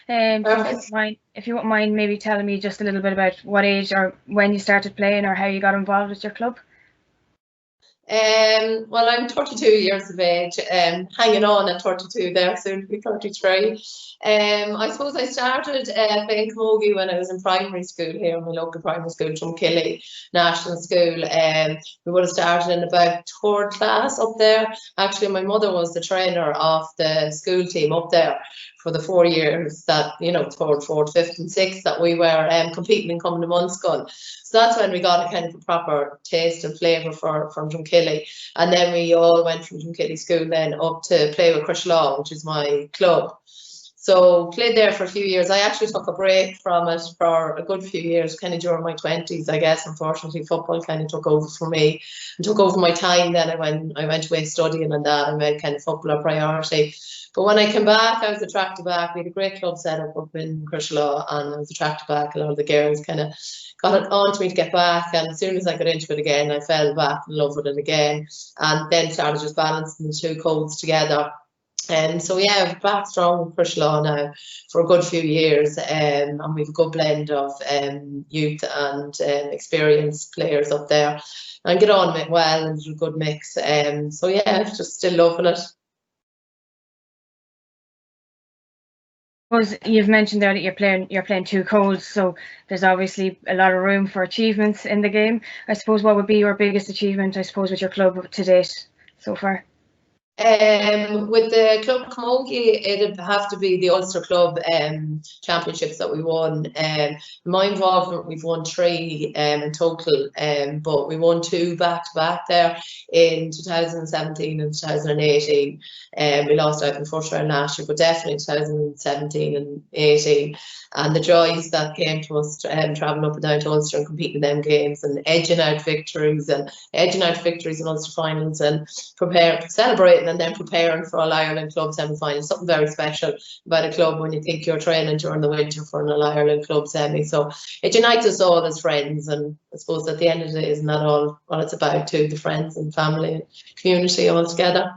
So if you wouldn't mind maybe telling me just a little bit about what age or when you started playing or how you got involved with your club. Well, I'm 32 years of age, hanging on at 32 there, soon to be 33. I suppose I started playing camogie when I was in primary school here in my local primary school, Drumkilly National School. We would have started in about 3rd class up there. Actually, my mother was the trainer of the school team up there for the 4 years that, you know, 3rd, 4th, 5th and 6th that we were competing in coming to Munskun. So that's when we got a kind of a proper taste and flavour from Drumkilly. And then we all went from Drumkilly School then up to play with Crishlaw, which is my club. So played there for a few years. I actually took a break from it for a good few years, kind of during my 20s, I guess. Unfortunately, football kind of took over for me and took over my time. Then I went away studying and that. I made kind of football a priority. But when I came back, I was attracted back. We had a great club set up in Crishlaw, and I was attracted back. A lot of the girls kind of got it on to me to get back, and as soon as I got into it again, I fell back in love with it again, and then started just balancing the two codes together. And so yeah, I'm back strong with Crishlaw now for a good few years, and we've a good blend of youth and experienced players up there, and get on with it well, and it's a good mix. So yeah, just still loving it. You've mentioned there that you're playing two codes, so there's obviously a lot of room for achievements in the game. I suppose what would be your biggest achievement, I suppose, with your club to date so far? With the club camogie, it'd have to be the Ulster Club championships that we won. My involvement, we've won 3 in total, but we won 2 back-to-back there in 2017 and 2018. We lost out in the first round last year, but definitely 2017 and 18. And the joys that came to us travelling up and down to Ulster and competing in them games and edging out victories in Ulster finals and celebrating and then preparing for All-Ireland club semi-final. Something very special about a club when you think you're training during the winter for an All-Ireland club semi. So it unites us all as friends, and I suppose at the end of the day, isn't that all what it's about too, the friends and family and community all together.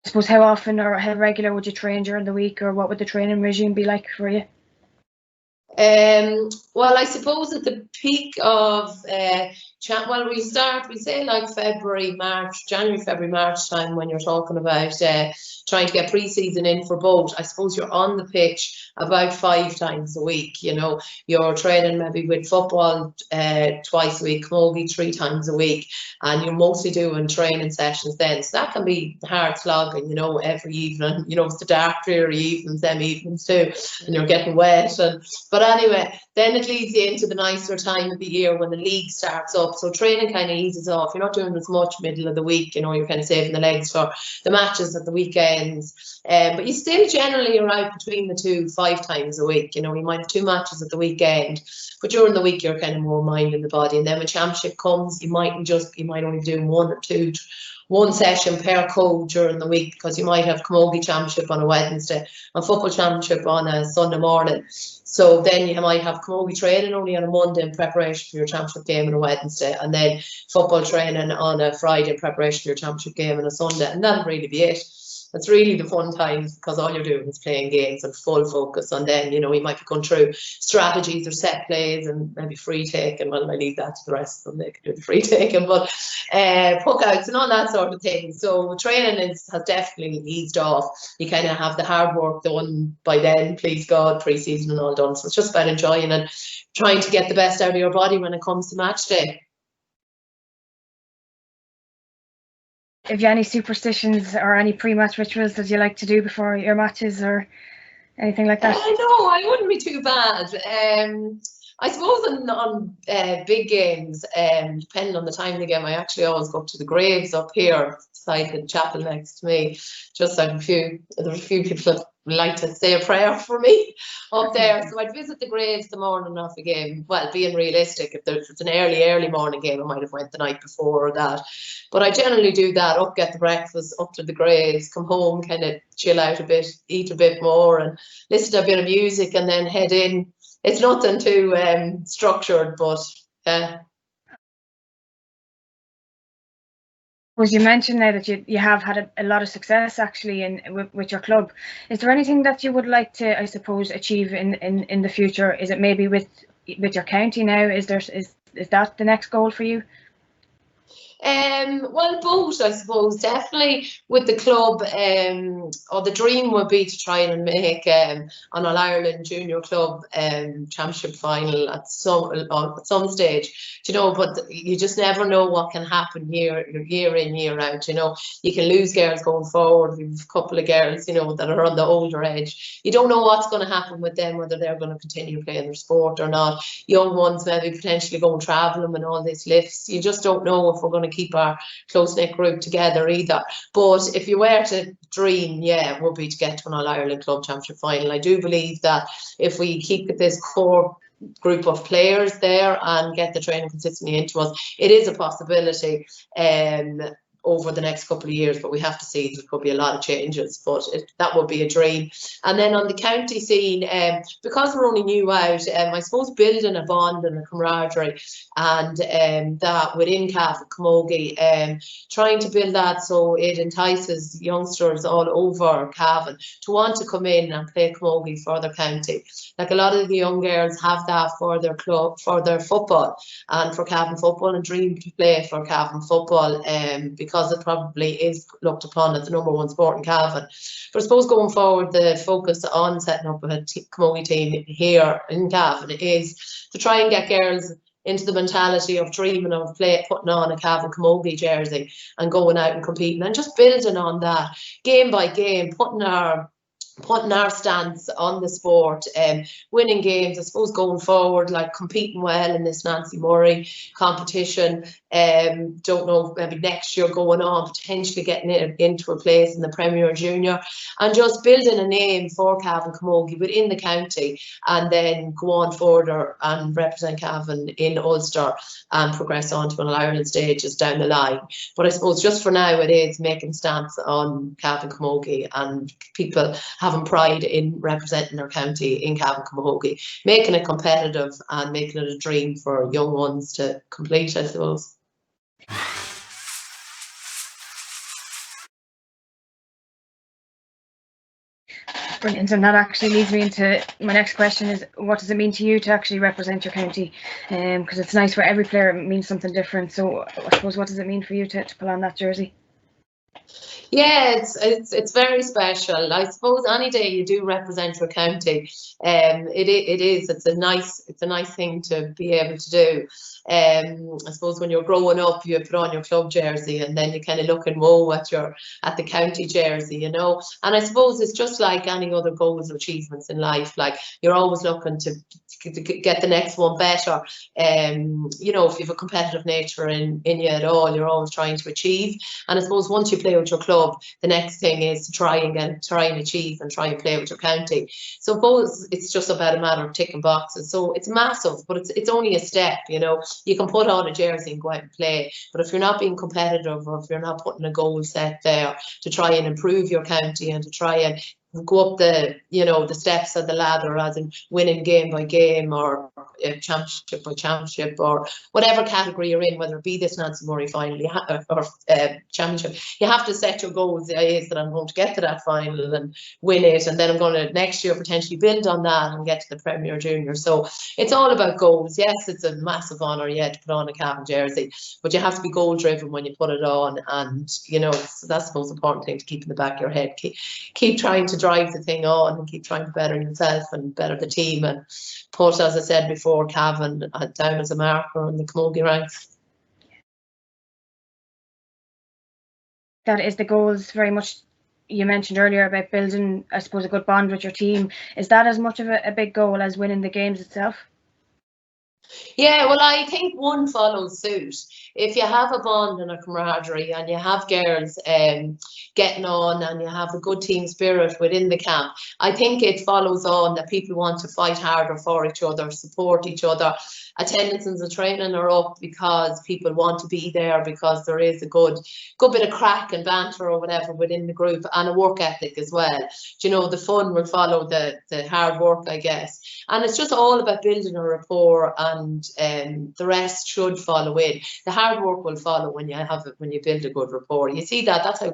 I suppose how often or how regular would you train during the week, or what would the training regime be like for you? Well, I suppose at the peak of we say like January, February, March time, when you're talking about trying to get pre-season in for both. I suppose you're on the pitch about 5 times a week. You know, you're training maybe with football twice a week, camogie 3 times a week, and you're mostly doing training sessions then. So that can be hard slogging, you know, every evening. You know, it's the dark, dreary evenings, them evenings too, and you're getting wet. But anyway, then it leads you into the nicer time of the year when the league starts up. So training kind of eases off. You're not doing as much middle of the week, you know, you're kind of saving the legs for the matches at the weekends. But you still generally are out between the 2 5 times a week. You know, you might have 2 matches at the weekend, but during the week you're kind of more mind in the body. And then when championship comes, you might only do 1 or 2 one session per code during the week, because you might have camogie championship on a Wednesday and football championship on a Sunday morning. So then you might have camogie training only on a Monday in preparation for your championship game on a Wednesday, and then football training on a Friday in preparation for your championship game on a Sunday, and that'll really be it. It's really the fun times, because all you're doing is playing games and full focus on them. You know, you might be going through strategies or set plays and maybe free taking. Well, I leave that to the rest of them, they can do the free taking, but puck outs and all that sort of thing. So training has definitely eased off. You kind of have the hard work done by then, please God, pre-season and all done. So it's just about enjoying and trying to get the best out of your body when it comes to match day. Have you any superstitions or any pre-match rituals that you like to do before your matches or anything like that? No, I wouldn't be too bad. I suppose on big games, depending on the time of the game, I actually always go up to the graves up here beside the chapel next to me. Just there's a few people that like to say a prayer for me up there. So I'd visit the graves the morning of the game. Well, being realistic, if it's an early morning game, I might have went the night before or that. But I generally do that, up, get the breakfast, up to the graves, come home, kind of chill out a bit, eat a bit more and listen to a bit of music and then head in. It's nothing too structured, but Well, you mentioned now that you have had a lot of success actually with your club. Is there anything that you would like to, I suppose, achieve in the future? Is it maybe with your county now? Is that the next goal for you? Well, both, I suppose. Definitely with the club, or the dream would be to try and make an All-Ireland junior club championship final at some stage, you know. But you just never know what can happen year in, year out. You know, you can lose girls going forward. We've a couple of girls, you know, that are on the older edge. You don't know what's going to happen with them, whether they're going to continue playing their sport or not. Young ones maybe potentially going travelling and all these lifts. You just don't know if we're going to keep our close-knit group together either. But if you were to dream, yeah, it would be to get to an All-Ireland Club Championship final. I do believe that if we keep this core group of players there and get the training consistently into us, it is a possibility over the next couple of years, but we have to see. There could be a lot of changes, but that would be a dream. And then on the county scene, because we're only new out, I suppose building a bond and a camaraderie, and that within Cavan, Camogie, trying to build that so it entices youngsters all over Cavan to want to come in and play Camogie for their county. Like a lot of the young girls have that for their club, for their football, and for Cavan football, and dream to play for Cavan football, because it probably is looked upon as the #1 sport in Cavan. But I suppose going forward, the focus on setting up a Camogie team here in Cavan is to try and get girls into the mentality of dreaming of putting on a Cavan Camogie jersey and going out and competing, and just building on that game by game, putting our stance on the sport, winning games, I suppose, going forward, like competing well in this Nancy Murray competition. Don't know, maybe next year going on, potentially getting into a place in the Premier Junior, and just building a name for Cavan Camogie within the county, and then go on further and represent Cavan in Ulster and progress on to an Ireland stages down the line. But I suppose just for now, it is making stance on Cavan Camogie and people having pride in representing their county in Cavan Camogie, making it competitive and making it a dream for young ones to complete, I suppose. Brilliant, and that actually leads me into my next question: is what does it mean to you to actually represent your county? Because it's nice for every player, it means something different. So I suppose, what does it mean for you to pull on that jersey? Yeah, it's very special. I suppose any day you do represent your county, it's a nice thing to be able to do. I suppose when you're growing up, you put on your club jersey, and then you kind of look and whoa at the county jersey, you know. And I suppose it's just like any other goals or achievements in life. Like, you're always looking to get the next one better. You know, if you have a competitive nature in you at all, you're always trying to achieve. And I suppose once you play with your club, the next thing is to try and achieve and try and play with your county. So both, it's just about a matter of ticking boxes. So it's massive, but it's only a step, you know. You can put on a jersey and go out and play, but if you're not being competitive, or if you're not putting a goal set there to try and improve your county and to try and go up the steps of the ladder, as in winning game by game, or championship by championship, or whatever category you're in, whether it be this Nancy Murray final or championship, you have to set your goals. Is that I'm going to get to that final and win it, and then I'm going to next year potentially build on that and get to the Premier Junior. So it's all about goals. Yes, it's a massive honour, to put on a Cavan jersey, but you have to be goal driven when you put it on, and you know, that's the most important thing to keep in the back of your head. Keep trying to drive the thing on and keep trying to better yourself and better the team, and put, as I said before, Cavan down as a marker on the Camogie ranks. That is the goals very much you mentioned earlier about building, I suppose, a good bond with your team. Is that as much of a big goal as winning the games itself? Yeah, well, I think one follows suit. If you have a bond and a camaraderie, and you have girls getting on, and you have a good team spirit within the camp, I think it follows on that people want to fight harder for each other, support each other, attendances of training are up because people want to be there, because there is a good bit of crack and banter or whatever within the group, and a work ethic as well. You know, the fun will follow the hard work, I guess. And it's just all about building a rapport, and the rest should follow in. The hard work will follow when you build a good rapport. You see that's how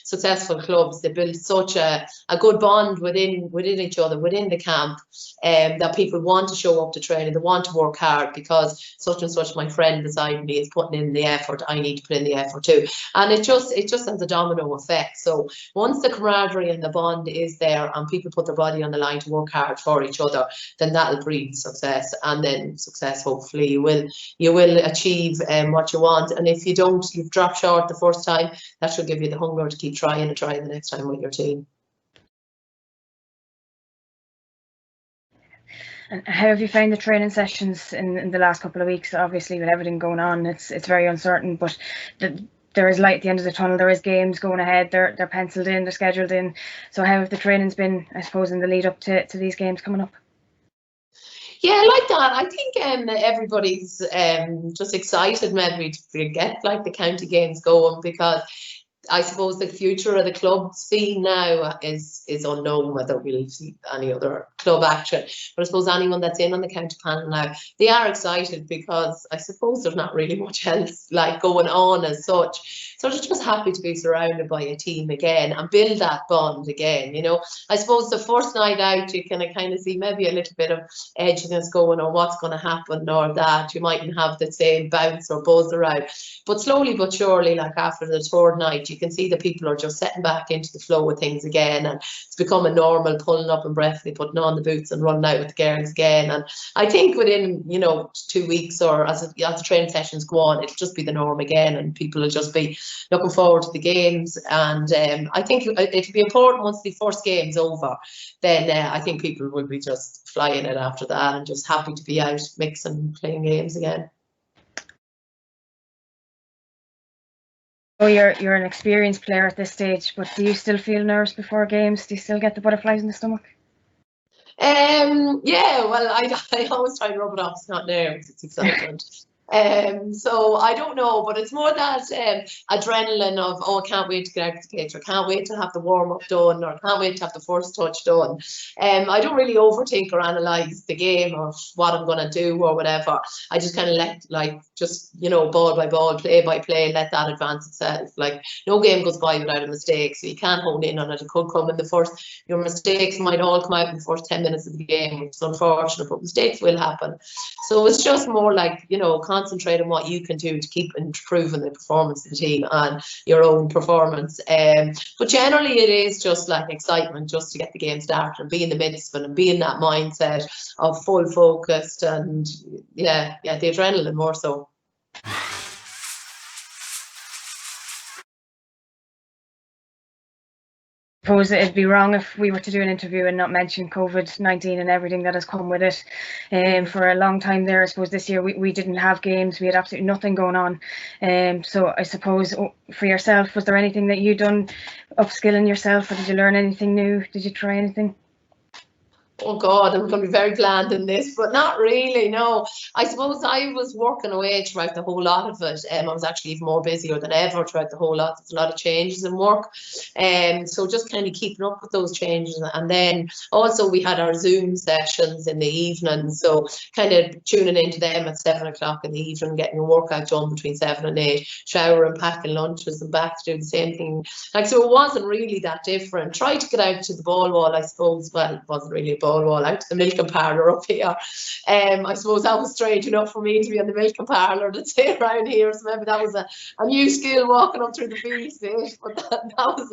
successful clubs, they build such a good bond within each other, within the camp, that people want to show up to training, they want to work hard, because such and such, my friend beside me, is putting in the effort, I need to put in the effort too. And it just has a domino effect. So once the camaraderie and the bond is there, and people put their body on the line to work hard for each other, then that'll breed success. And then success, hopefully you will achieve what you want. And if you don't, you've dropped short the first time, that should give you the hunger to keep trying and trying the next time with your team. And how have you found the training sessions in the last couple of weeks? Obviously, with everything going on, it's very uncertain, but there is light at the end of the tunnel. There is games going ahead. They're penciled in, they're scheduled in. So how have the trainings been, I suppose, in the lead up to these games coming up? Yeah, like that. I think everybody's just excited maybe to get like the county games going, because I suppose the future of the club scene now is unknown, whether we'll see any other club action. But I suppose anyone that's in on the county panel now, they are excited, because I suppose there's not really much else like going on as such. So they're just happy to be surrounded by a team again and build that bond again. You know, I suppose the first night out, you can kind of see maybe a little bit of edginess going, or what's going to happen, or that you mightn't have the same bounce or buzz around. But slowly but surely, like after the third night, you can see that people are just setting back into the flow of things again, and it's becoming normal, pulling up and breathlessly, putting on the boots and running out with the girls again. And I think within 2 weeks, or as the training sessions go on, it'll just be the norm again, and people will just be looking forward to the games. And I think it'll be important once the first game's over, then I think people will be just flying it after that, and just happy to be out mixing, playing games again. Oh, you're an experienced player at this stage, but do you still feel nervous before games? Do you still get the butterflies in the stomach? Yeah, well, I always try to rub it off. It's not nerves, it's excitement. So I don't know, but it's more that adrenaline of, oh, I can't wait to get out to the pitch, or can't wait to have the warm-up done, or can't wait to have the first touch done. I don't really overthink or analyse the game or what I'm going to do or whatever. I just kind of let, ball by ball, play by play, let that advance itself. Like, no game goes by without a mistake, so you can't hone in on it. It could come in your mistakes might all come out in the first 10 minutes of the game, which is unfortunate, but mistakes will happen. So it's just more like, concentrate on what you can do to keep improving the performance of the team and your own performance. But generally, it is just like excitement, just to get the game started and be in the midst of it and be in that mindset of full focused, and the adrenaline more so. I suppose it'd be wrong if we were to do an interview and not mention COVID-19 and everything that has come with it. For a long time there, I suppose this year we didn't have games. We had absolutely nothing going on. So I suppose for yourself, was there anything that you done upskilling yourself, or did you learn anything new? Did you try anything? Oh God, I'm going to be very bland in this, but not really, no. I suppose I was working away throughout the whole lot of it. I was actually even more busier than ever throughout the whole lot. There's a lot of changes in work. So just kind of keeping up with those changes. And then also we had our Zoom sessions in the evening. So kind of tuning into them at 7 o'clock in the evening, getting your workout done between 7 and 8, showering, packing lunches and back to do the same thing. So it wasn't really that different. Tried to get out to the ball wall, I suppose. Well, it wasn't really a ball wall, out to the milking parlour up here. I suppose that was strange enough for me to be on the milking parlour that's here around here, so maybe that was a new skill, walking up through the fees bit. But that was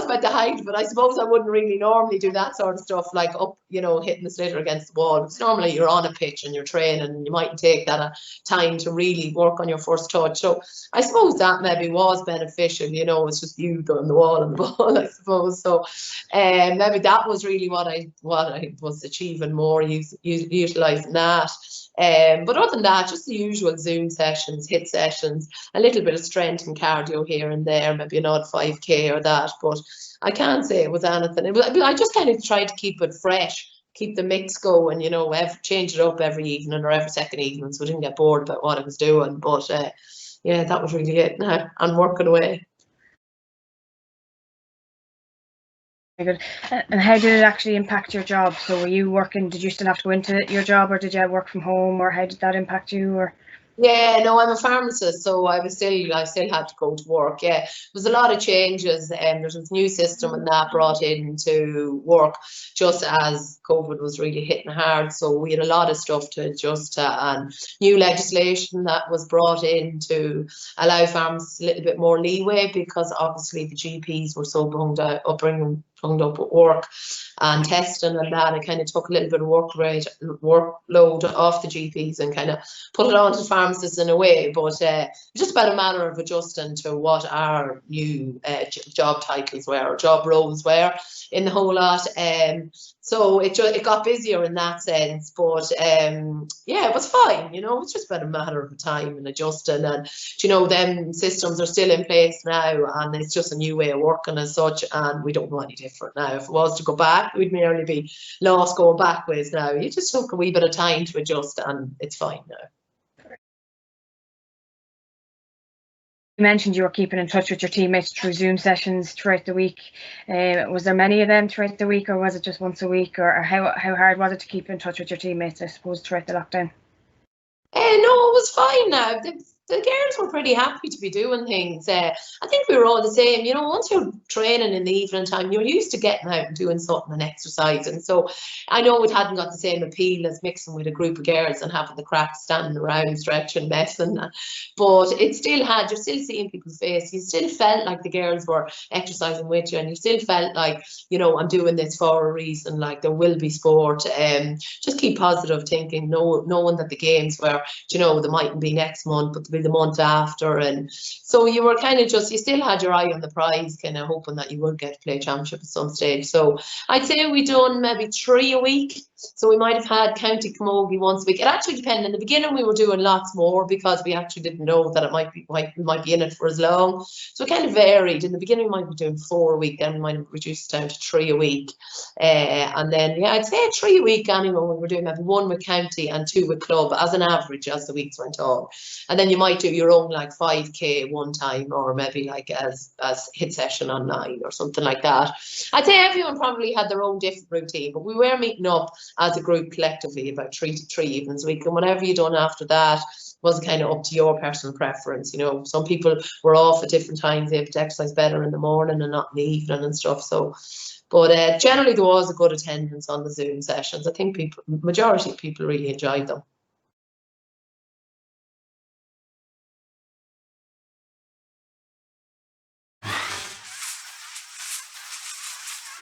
about the height. But I suppose I wouldn't really normally do that sort of stuff, like up, hitting the sliotar against the wall, because normally you're on a pitch and you're training, and you mightn't take that time to really work on your first touch. So I suppose that maybe was beneficial. It's just you on the wall and the ball, I suppose. So maybe that was really what I was achieving more, utilising that. But other than that, just the usual Zoom sessions, HIIT sessions, a little bit of strength and cardio here and there, maybe an odd 5K or that. But I can't say it was anything. I just kind of tried to keep it fresh keep the mix going, you know, change it up every evening or every second evening, so I didn't get bored about what I was doing. But yeah, that was really it now, and working away. Very good. And how did it actually impact your job? So were you working, did you still have to go into your job, or did you work from home, or how did that impact you? Or Yeah, no, I'm a pharmacist, so I still had to go to work. Yeah, there was a lot of changes, and there's a new system and that brought into work just as COVID was really hitting hard. So we had a lot of stuff to adjust to, and new legislation that was brought in to allow pharmacists a little bit more leeway, because obviously the GPs were so bunged up at work and testing and that. It kind of took a little bit of workload off the GPs and kind of put it on to pharmacists in a way. But it's just about a matter of adjusting to what our new job titles were, or job roles were in the whole lot. So it got busier in that sense, but yeah, it was fine. You know, it's just about a matter of time and adjusting. And you know, them systems are still in place now, and it's just a new way of working as such. And we don't know any different now. If it was to go back, we'd merely be lost going backwards now. You just took a wee bit of time to adjust, and it's fine now. you mentioned you were keeping in touch with your teammates through Zoom sessions throughout the week. Was there many of them throughout the week, or was it just once a week, or how hard was it to keep in touch with your teammates, I suppose, throughout the lockdown? No, it was fine now. The girls were pretty happy to be doing things. I think we were all the same. You know, once you're training in the evening time, you're used to getting out and doing something and exercising. So I know it hadn't got the same appeal as mixing with a group of girls and having the crack standing around stretching, messing. But it still had, you're still seeing people's face. You still felt like the girls were exercising with you, and you still felt like, you know, I'm doing this for a reason, like there will be sport. Just keep positive thinking, knowing that the games were, you know, they mightn't be next month, but they'll be the month after. And so you were kind of just, you still had your eye on the prize, kind of hoping that you would get to play championship at some stage. So I'd say we done maybe 3 a week. So we might have had county camogie once a week. It actually depended. In the beginning, we were doing lots more because we actually didn't know that it might be in it for as long. So it kind of varied. In the beginning, we might be doing 4 a week, then we might have reduced down to 3 a week. And then, yeah, I'd say 3 a week anyway. We were doing maybe 1 with county and 2 with club as an average as the weeks went on. And then you might do your own like 5K one time, or maybe like as hit session online or something like that. I'd say everyone probably had their own different routine, but we were meeting up as a group collectively about 3 to 3 evenings a week, and whatever you done after that was kind of up to your personal preference. You know, some people were off at different times, they have to exercise better in the morning and not in the evening and stuff. So, but generally there was a good attendance on the Zoom sessions. I think majority of people really enjoyed them.